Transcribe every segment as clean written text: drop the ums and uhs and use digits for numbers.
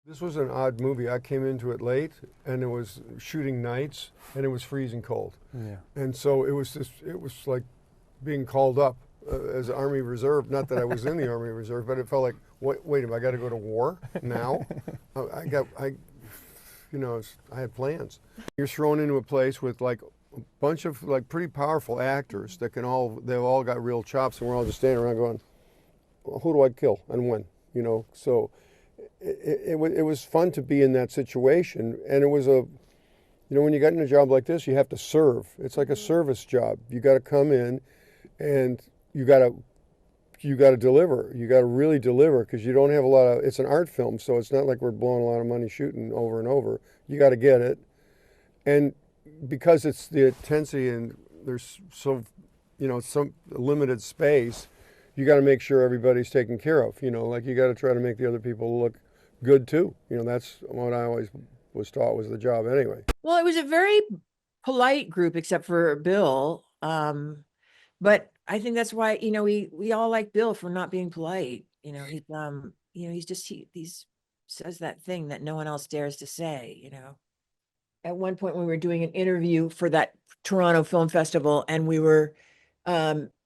This was an odd movie. I came into it late, and it was shooting nights, and it was freezing cold. Yeah. And so it was like being called up as Army Reserve. Not that I was in the Army Reserve, but it felt like, wait a minute, I got to go to war now? I had plans. You're thrown into a place with like a bunch of like pretty powerful actors that they've all got real chops, and we're all just standing around going, well, who do I kill and when? So it was fun to be in that situation, and it was when you get in a job like this, you have to serve. It's like a service job. You got to come in, and you got to deliver. You got to really deliver, because you don't have a lot of. It's an art film, so it's not like we're blowing a lot of money shooting over and over. You got to get it, and because it's the intensity and there's some limited space, you got to make sure everybody's taken care of. Like you got to try to make the other people look good too. That's what I always was taught was the job anyway. Well, it was a very polite group except for Bill. But I think that's why, we all like Bill for not being polite. He says that thing that no one else dares to say, At one point when we were doing an interview for that Toronto Film Festival, and we were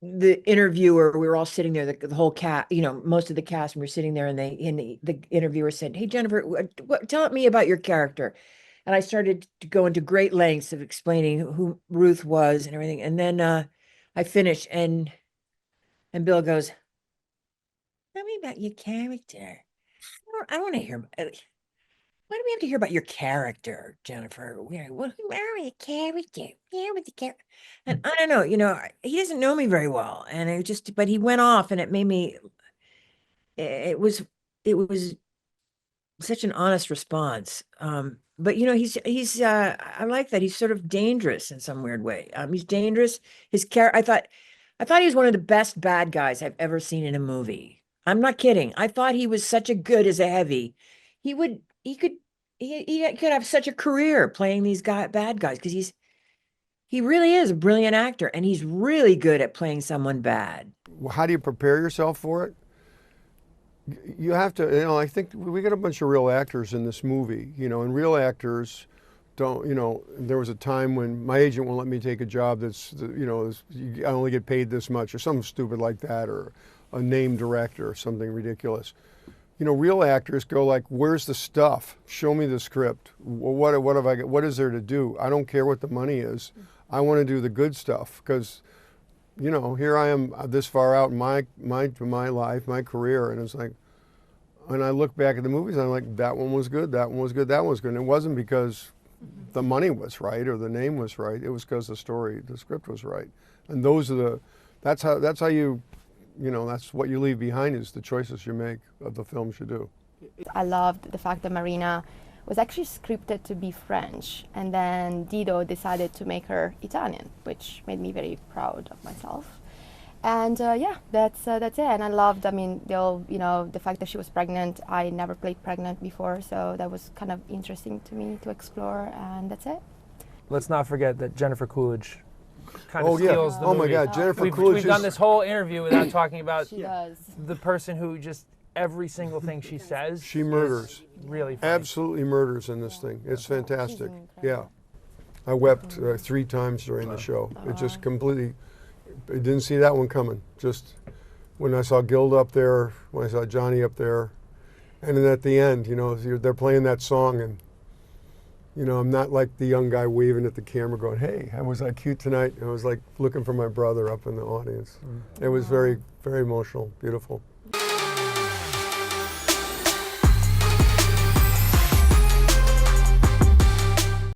the interviewer, we were all sitting there, the whole cast, most of the cast, and we were sitting there, and the interviewer said, "Hey, Jennifer, tell me about your character." And I started to go into great lengths of explaining who Ruth was and everything. And then I finished, and Bill goes, "Tell me about your character. I don't want to hear. Why do we have to hear about your character, Jennifer? Who are your character? Yeah, with the character." And I don't know, he doesn't know me very well. And but he went off, and it made me, it was such an honest response. But he's I like that. He's sort of dangerous in some weird way. He's dangerous. His character, I thought he was one of the best bad guys I've ever seen in a movie. I'm not kidding. I thought he was such a good as a heavy. He could have such a career playing these bad guys, because he really is a brilliant actor, and he's really good at playing someone bad. How do you prepare yourself for it? You have to, I think we got a bunch of real actors in this movie, and real actors don't, there was a time when my agent won't let me take a job that's, I only get paid this much, or something stupid like that, or a name director or something ridiculous. Real actors go like, "Where's the stuff? Show me the script. What have I got? What is there to do? I don't care what the money is. I want to do the good stuff, because, here I am this far out in my life, my career, and it's like, when I look back at the movies, I'm like, that one was good, that one was good, that one was good. And it wasn't because the money was right or the name was right. It was because the script was right. And that's how you. That's what you leave behind, is the choices you make of the films you do. I loved the fact that Marina was actually scripted to be French, and then Dido decided to make her Italian, which made me very proud of myself. And yeah, that's it. And I loved, the fact that she was pregnant. I never played pregnant before, so that was kind of interesting to me to explore, and that's it. Let's not forget that Jennifer Coolidge kind of steals the movie. Oh my God, Jennifer Coolidge. We've done is... this whole interview without talking about She does. the person who just, every single thing she says, she murders. Really funny. Absolutely murders in this thing. It's fantastic. Yeah. I wept 3 times during the show. It just completely, I didn't see that one coming. Just when I saw Gilda up there, when I saw Johnny up there, and then at the end, they're playing that song, and I'm not like the young guy waving at the camera going, "Hey, was I cute tonight?" I was like looking for my brother up in the audience. It was very, very emotional, beautiful.